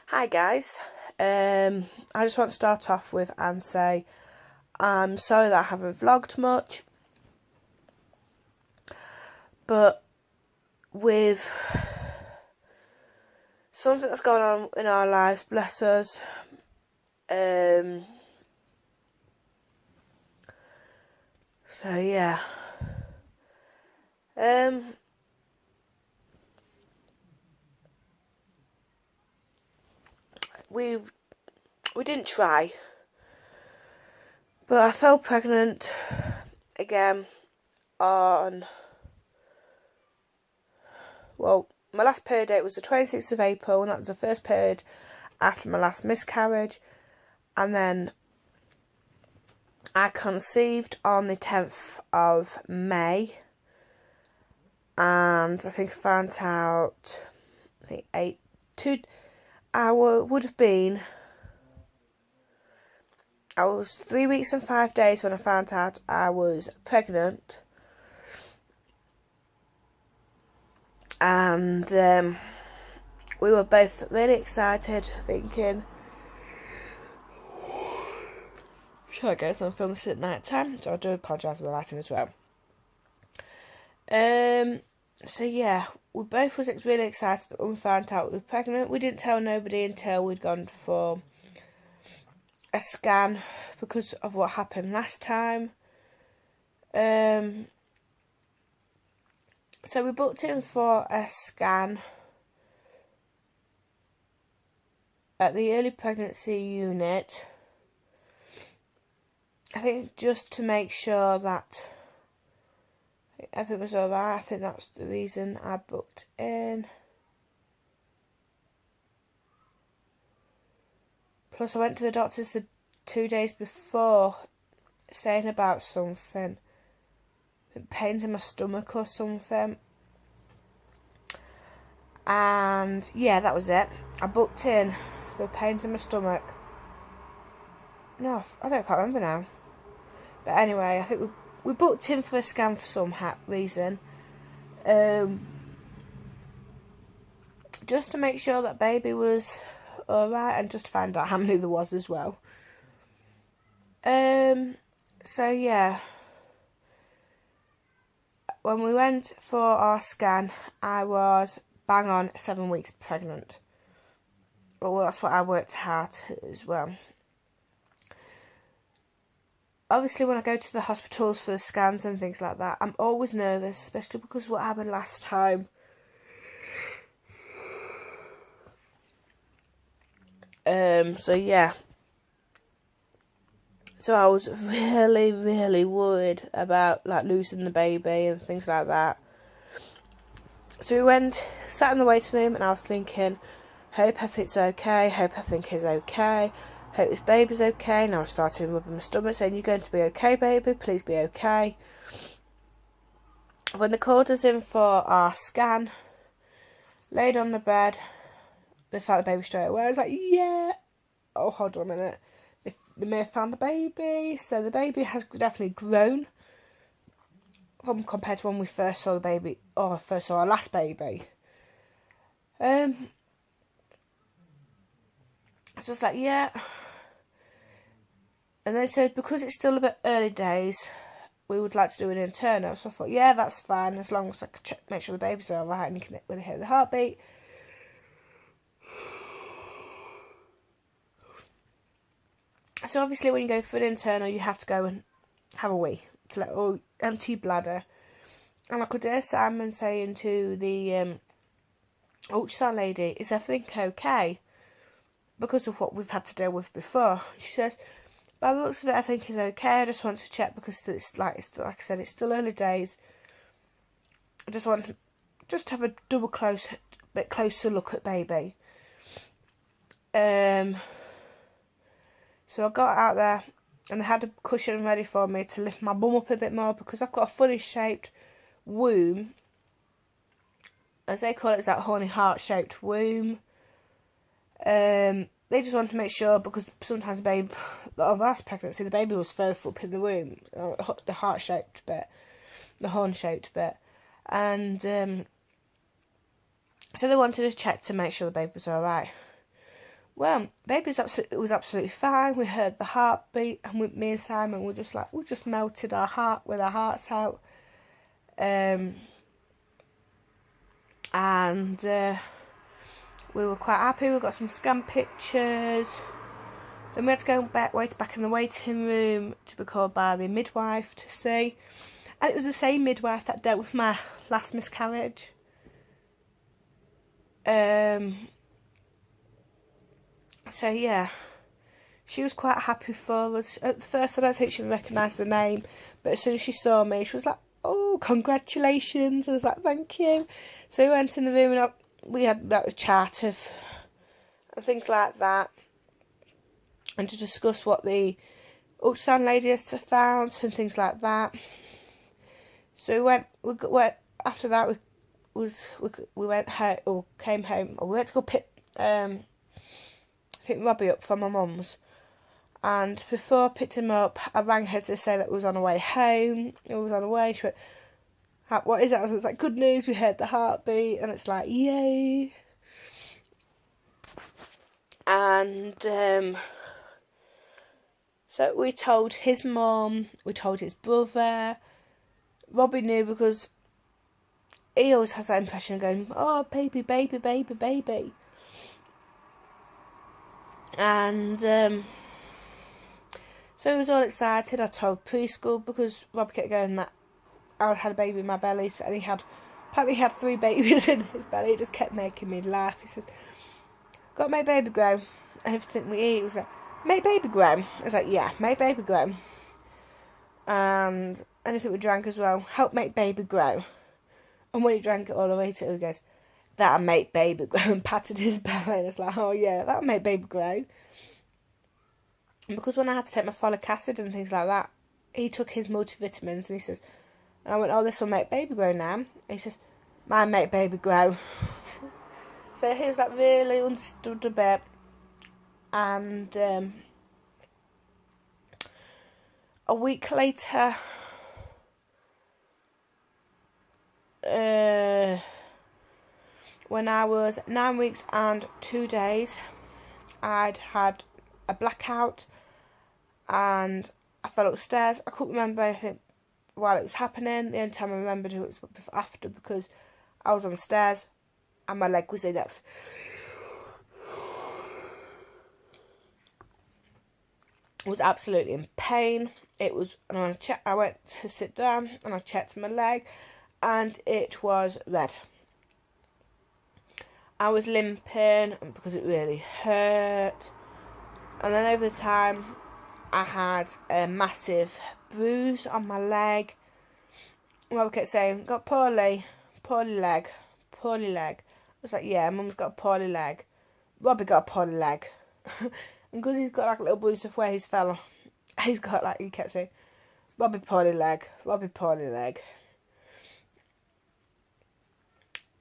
Hi guys, I just want to start off with and say I'm sorry that I haven't vlogged much, but with something that's going on in our lives, bless us, so yeah, we didn't try, but I fell pregnant again on, well, my last period date was the 26th of April, and that was the first period after my last miscarriage, and then I conceived on the 10th of May, and I think I found out, I was 3 weeks and 5 days when I found out I was pregnant, and we were both really excited, thinking, sorry guys, I'm filming this at night time, so I do apologise for the lighting as well. So yeah, we both was really excited when we found out we were pregnant. We didn't tell nobody until we'd gone for a scan because of what happened last time. So we booked in for a scan at the early pregnancy unit, I think, just to make sure that everything was alright. I think that's the reason I booked in. Plus I went to the doctors the 2 days before saying about something, pains in my stomach or something, and yeah, that was it. I booked in for pains in my stomach. No, I can't remember now, but anyway, I think we booked in for a scan for some reason, just to make sure that baby was alright, and just to find out how many there was as well. So yeah, when we went for our scan, I was bang on 7 weeks pregnant. Well, that's what I worked out as well. Obviously, when I go to the hospitals for the scans and things like that, I'm always nervous, especially because of what happened last time. So yeah. So I was really, really worried about like losing the baby and things like that. So we went, sat in the waiting room, and I was thinking, hope everything's okay, hope everything is okay, hope this baby's okay. And I was starting rubbing my stomach, saying, you're going to be okay, baby, please be okay. When they called us in for our scan, laid on the bed, they found the baby straight away. I was like, yeah. Oh, hold on a minute. They may have found the baby. So the baby has definitely grown compared to when we first saw the baby, or first saw our last baby. So it's like, yeah. And they said, because it's still a bit early days, we would like to do an internal. So I thought, yeah, that's fine, as long as I can make sure the baby's alright and you can really hear the heartbeat. So obviously when you go for an internal, you have to go and have a wee to let all empty your bladder. And I could hear Simon saying to the ultrasound lady, is everything okay? Because of what we've had to deal with before. She says, by the looks of it, I think it's okay. I just want to check because it's like I said, it's still early days. I just want to have a bit closer look at baby. So I got out there, and they had a cushion ready for me to lift my bum up a bit more, because I've got a funny shaped womb, as they call it, it's that horny heart shaped womb. They just wanted to make sure, because sometimes the baby, of last pregnancy, the baby was further up in the womb, the heart shaped bit, the horn shaped bit, and so they wanted to check to make sure the baby was alright. Well, baby was absolutely fine. We heard the heartbeat, and me and Simon were just like, we just melted our heart with our hearts out. And we were quite happy. We got some scan pictures. Then we had to go back in the waiting room to be called by the midwife to see. And it was the same midwife that dealt with my last miscarriage. So yeah, she was quite happy for us. At first I don't think she recognised the name, but as soon as she saw me, she was like, oh, congratulations. I was like, thank you. So we went in the room and we had like a chat of and things like that, and to discuss what the ultrasound lady has found and things like that. So we went after that. We went home, or came home, or we went to go pick I think Robbie up from my mum's. And before I picked him up, I rang her to say that we was on our way home. It was on our way. She went, what is that? I was like, good news, we heard the heartbeat. And it's like, yay. And so we told his mum, we told his brother. Robbie knew because he always has that impression of going, oh, baby, baby, baby, baby. And so he was all excited. I told preschool because Rob kept going that I had a baby in my belly, and apparently he had 3 babies in his belly. It just kept making me laugh. He says, got to make baby grow. And everything we eat was like, make baby grow. I was like, yeah, make baby grow. And anything we drank as well, help make baby grow. And when he drank it all the way to it, he goes, that'll make baby grow, and patted his belly. And it's like, oh yeah, that'll make baby grow. And because when I had to take my folic acid and things like that, he took his multivitamins and he says, and I went, oh, this will make baby grow now. And he says, mine make baby grow. So he was like really understood a bit. And a week later, when I was 9 weeks and 2 days, I'd had a blackout and I fell upstairs. I couldn't remember anything while it was happening. The only time I remembered it was after, because I was on the stairs and my leg was in it. I was absolutely in pain. It was, and I went to sit down and I checked my leg and it was red. I was limping because it really hurt. And then over the time, I had a massive bruise on my leg. Rob kept saying, got poorly leg. I was like, yeah, Mum's got a poorly leg. Robbie got a poorly leg. And because he's got like a little bruise of where he's fell, he kept saying, Robbie poorly leg.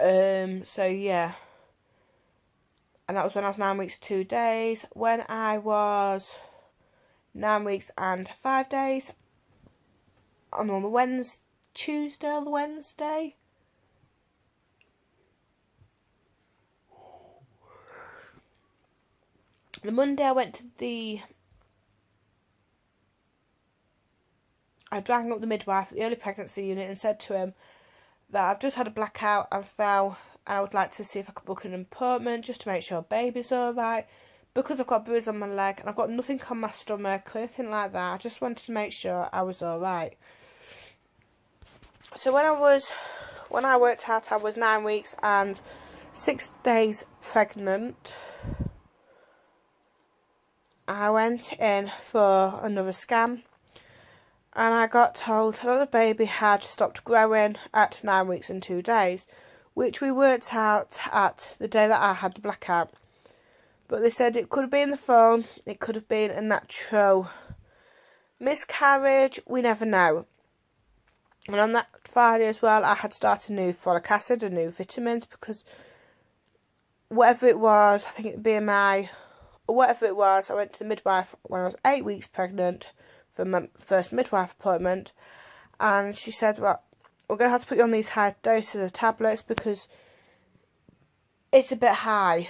So yeah. And that was when I was 9 weeks 2 days. When I was 9 weeks and 5 days, on the Tuesday or the Wednesday, the Monday I went to I rang up the midwife at the early pregnancy unit and said to him that I've just had a blackout and fell, and I would like to see if I could book an appointment just to make sure baby's alright, because I've got a bruise on my leg and I've got nothing on my stomach or anything like that. I just wanted to make sure I was alright. So when I worked out I was 9 weeks and 6 days pregnant, I went in for another scan and I got told that the baby had stopped growing at 9 weeks and 2 days, which we worked out at the day that I had the blackout. But they said it could have been the phone, it could have been a natural miscarriage, we never know. And on that Friday as well, I had started new folic acid and new vitamins, because whatever it was, I think it'd BMI, or whatever it was, I went to the midwife when I was 8 weeks pregnant for my first midwife appointment, and she said, well, we're going to have to put you on these high doses of tablets because it's a bit high.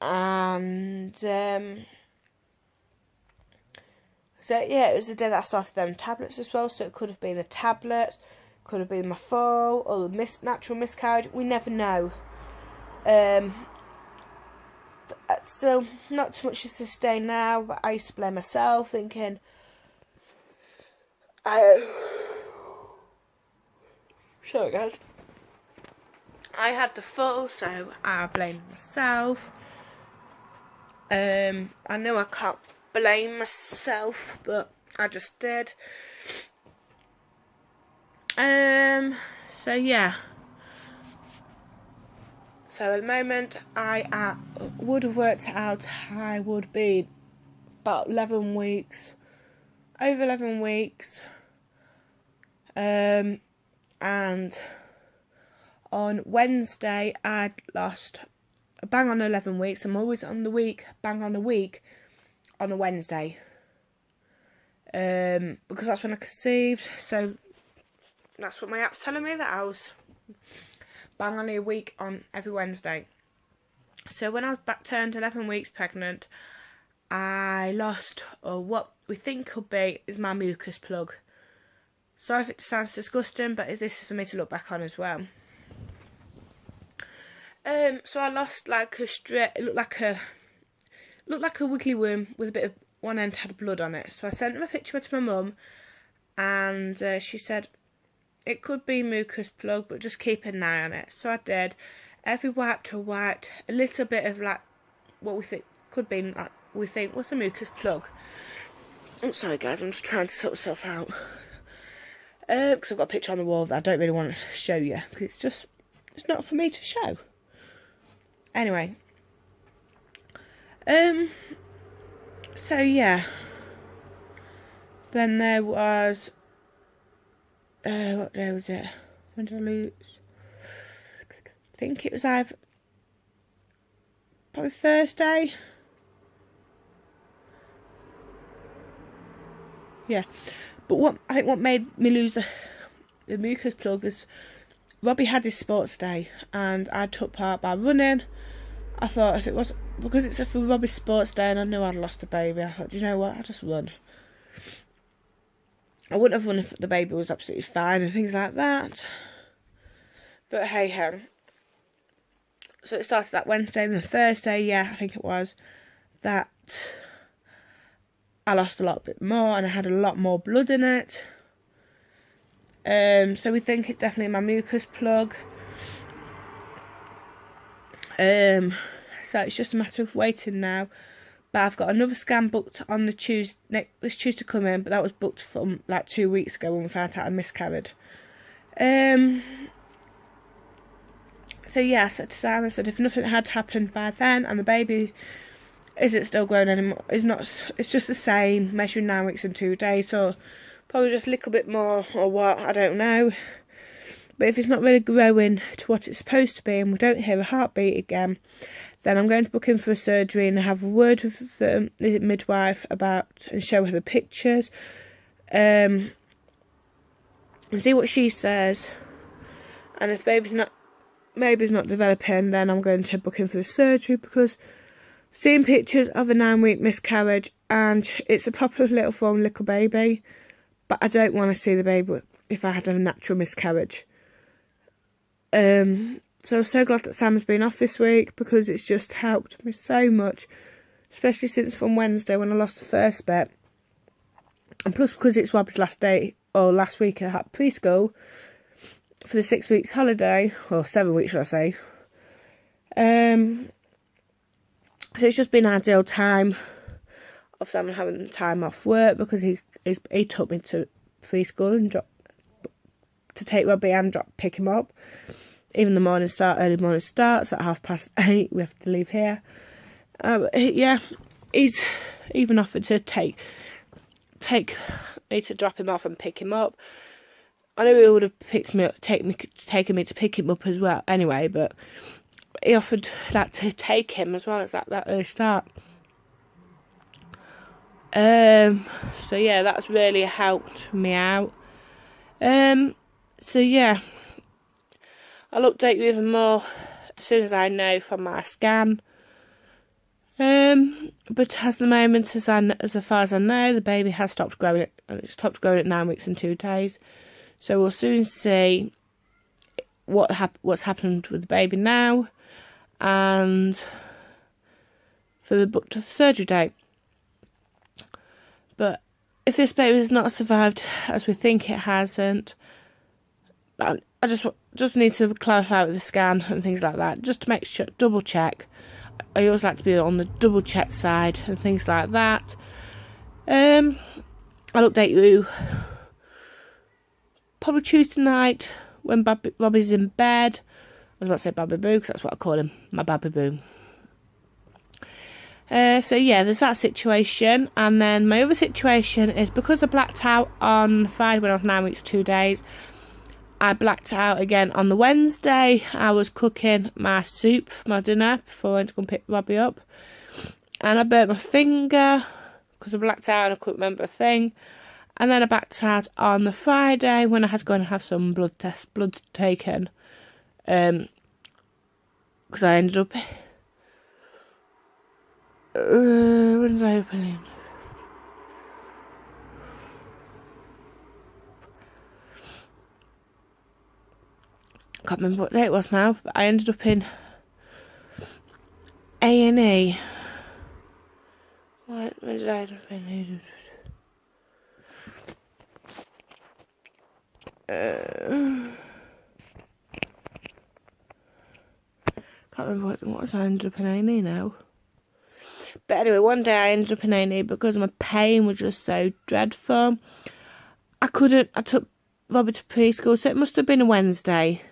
And so yeah, it was the day that I started them tablets as well. So it could have been the tablets, could have been my fall, or the natural miscarriage. We never know. So not too much to sustain now, but I used to blame myself, thinking, sorry guys, I had the fall, so I blamed myself. I know I can't blame myself, but I just did. So yeah. So at the moment, I would have worked out I would be about 11 weeks, over 11 weeks, and on Wednesday I'd lost bang on 11 weeks. I'm always on the week, bang on a week, on a Wednesday, because that's when I conceived. So that's what my app's telling me, that I was bang on a week on every Wednesday. So when I was turned 11 weeks pregnant, I lost, or what we think could be, is my mucus plug. Sorry if it sounds disgusting, but this is for me to look back on as well. So I lost like a straight, it looked like a wiggly worm with a bit of, one end had blood on it. So I sent a picture to my mum, and she said it could be mucus plug, but just keep an eye on it. So I did. Every wipe to wiped, a little bit of like what we think could be, like we think was a mucus plug. I'm sorry guys, I'm just trying to sort myself out. Because I've got a picture on the wall that I don't really want to show you, because it's not for me to show. Anyway. So yeah. Then there was, what day was it? When did I lose? I think it was either probably Thursday. Yeah. But what made me lose the mucus plug is Robbie had his sports day, and I took part by running. I thought if it was, because it's for Robbie's sports day and I knew I'd lost a baby, I thought, you know what, I'll just run. I wouldn't have run if the baby was absolutely fine and things like that. But hey ho. So it started that Wednesday, and the Thursday, yeah, I think it was, that I lost a lot bit more and I had a lot more blood in it. So we think it's definitely my mucus plug. So it's just a matter of waiting now. But I've got another scan booked on the this Tuesday coming, but that was booked from like 2 weeks ago when we found out I miscarried. So yeah, I said to Sam, I said if nothing had happened by then and the baby isn't still growing anymore, it's just the same, measuring 9 weeks and 2 days, so probably just a little bit more or what, I don't know. But if it's not really growing to what it's supposed to be and we don't hear a heartbeat again, then I'm going to book in for a surgery and have a word with the midwife about, and show her the pictures, and see what she says. And if baby's not developing, then I'm going to book in for the surgery, because seeing pictures of a 9-week miscarriage, and it's a proper little baby, but I don't want to see the baby if I had a natural miscarriage. So I'm so glad that Sam has been off this week, because it's just helped me so much, especially since from Wednesday when I lost the first bit, and plus because it's Robbie's last day, or last week at preschool for the 6 weeks holiday, or 7 weeks should I say. So it's just been an ideal time of Sam having time off work, because he took me to preschool and to take Robbie and pick him up. Even the early morning starts at 8:30. We have to leave here. Yeah, he's even offered to take me to drop him off and pick him up. I know he would have taken me to pick him up as well anyway, but he offered that to take him as well as that early start. So yeah, that's really helped me out. So yeah, I'll update you even more as soon as I know from my scan. But as the moment, as far as I know, the baby has stopped growing. It stopped growing at 9 weeks and 2 days. So we'll soon see what's happened with the baby now, and for the booked surgery date. But if this baby has not survived as we think it hasn't, I just need to clarify with the scan and things like that, just to make sure, double check. I always like to be on the double check side and things like that. I'll update you probably Tuesday night when Robbie's in bed. I was about to say Babby Boo, because that's what I call him, my Babby Boo. So yeah, there's that situation. And then my other situation is, because I blacked out on Friday when I was 9 weeks 2 days, I blacked out again on the Wednesday. I was cooking my soup, my dinner, before I went to go and pick Robbie up. And I burnt my finger because I blacked out and I couldn't remember a thing. And then I blacked out on the Friday when I had to go and have some blood taken. Because I ended up... when did I open it? I can't remember what day it was now, but I ended up in A&E. When did I end up in can't remember what was I ended up in A&E now. But anyway, one day I ended up in A&E because my pain was just so dreadful. I took Robbie to preschool, so it must have been a Wednesday.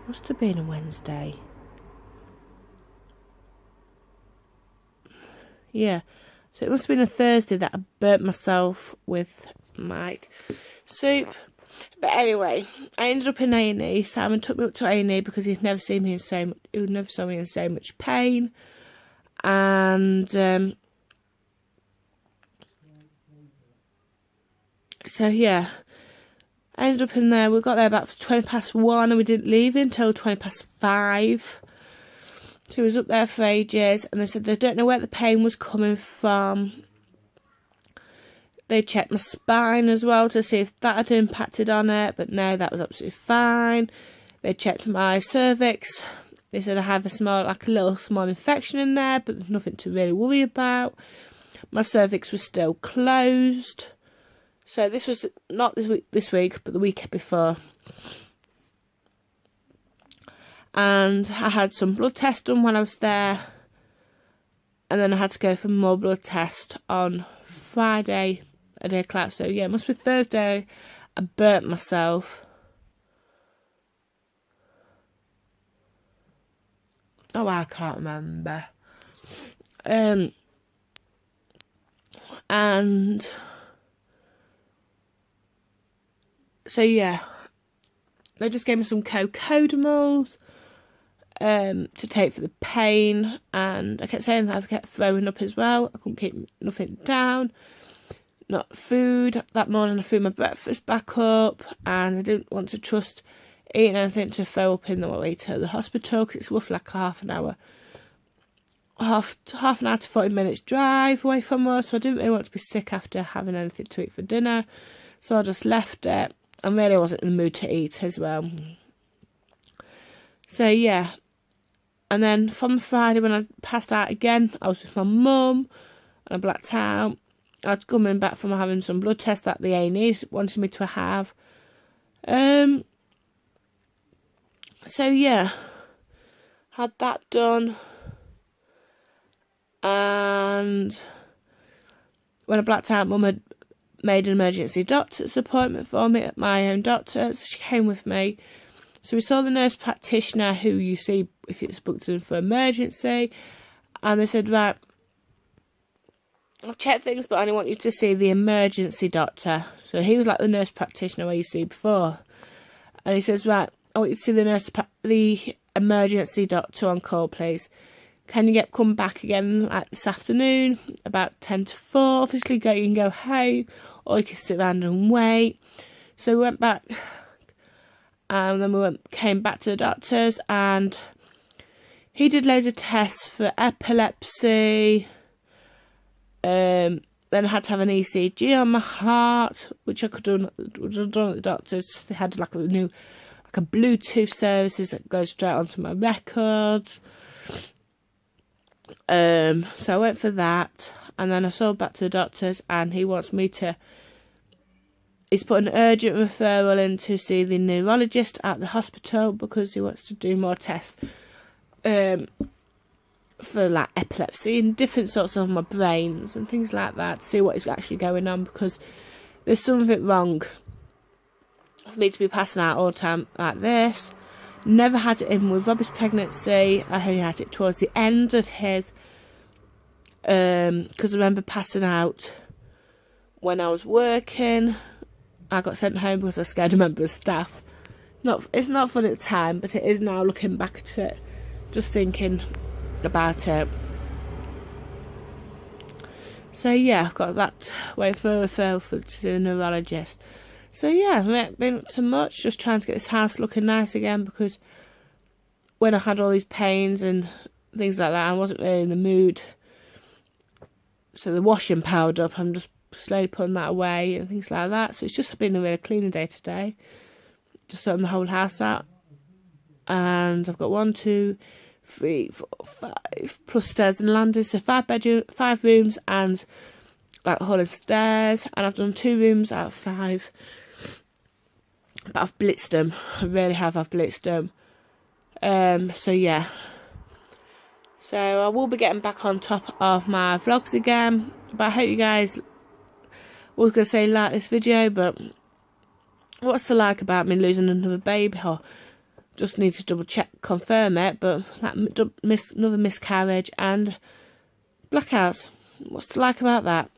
Must have been a Wednesday. Yeah, so it must have been a Thursday that I burnt myself with my soup. But anyway, I ended up in A&E. Simon took me up to A&E because he'd never seen me in he never saw me in so much pain. And so yeah, I ended up in there. We got there about 20 past 1 and we didn't leave until 20 past 5. So he was up there for ages, and they said they don't know where the pain was coming from. They checked my spine as well to see if that had impacted on it, but no, that was absolutely fine. They checked my cervix. They said I have a little small infection in there, but there's nothing to really worry about. My cervix was still closed. So this was not this week, but the week before. And I had some blood tests done when I was there. And then I had to go for more blood tests on Friday, a day class. So yeah, it must be Thursday. I burnt myself. Oh, I can't remember. And so yeah, they just gave me some cocodamol to take for the pain, and I kept saying that I kept throwing up as well. I couldn't keep nothing down. Not food. That morning I threw my breakfast back up, and I didn't want to trust eating anything to throw up in the way to the hospital, because it's roughly like half an hour to 40 minutes drive away from us, so I didn't really want to be sick after having anything to eat for dinner, so I just left it. I really wasn't in the mood to eat as well. So yeah, and then from Friday when I passed out again, I was with my mum and I blacked out. I'd coming back from having some blood tests that the A&E wanted me to have. So yeah, had that done, and when I blacked out, Mum had made an emergency doctor's appointment for me at my own doctor, so she came with me. So we saw the nurse practitioner who you see if it's booked in for emergency, and they said, right, I've checked things, but I only want you to see the emergency doctor. So he was like the nurse practitioner where you see before, and he says, right, I want you to see the emergency doctor on call, please, can you come back again like this afternoon about 10 to 4? Obviously, you can go home, or you can sit around and wait. So we went back, and then came back to the doctors, and he did loads of tests for epilepsy. Then I had to have an ECG on my heart, which I could do at the doctors. They had like a Bluetooth services that goes straight onto my records. So I went for that, and then I saw back to the doctors, and he wants me to. He's put an urgent referral in to see the neurologist at the hospital because he wants to do more tests for like epilepsy and different sorts of my brains and things like that, to see what is actually going on, because there's something wrong for me to be passing out all the time like this. Never had it in with Robbie's pregnancy. I only had it towards the end of his, because I remember passing out when I was working. I got sent home because I scared a member of staff. It's not fun at the time, but it is now, looking back at it, just thinking about it. So yeah, I've got that way for a referral to the neurologist. So yeah, I haven't been up to much, just trying to get this house looking nice again, because when I had all these pains and things like that, I wasn't really in the mood. So the washing piled up, I'm just slowly putting that away and things like that. So it's just been a really cleaning day today, just sorting the whole house out. And I've got 1, 2, 3, 4, 5 plus stairs and landing, so 5 rooms and like hall and stairs. And I've done 2 rooms out of 5, but I've blitzed them. I really have. I've blitzed them. So yeah. So I will be getting back on top of my vlogs again. But I hope you guys. I was going to say like this video, but what's to like about me losing another baby? Or just need to double check, confirm it. But like another miscarriage and blackouts. What's to like about that?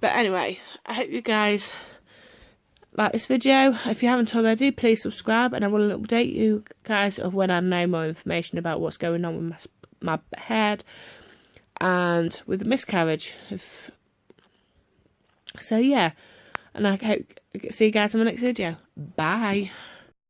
But anyway, I hope you guys like this video. If you haven't already, please subscribe, and I will update you guys of when I know more information about what's going on with my head and with the miscarriage. So yeah, and I hope see you guys in my next video. Bye.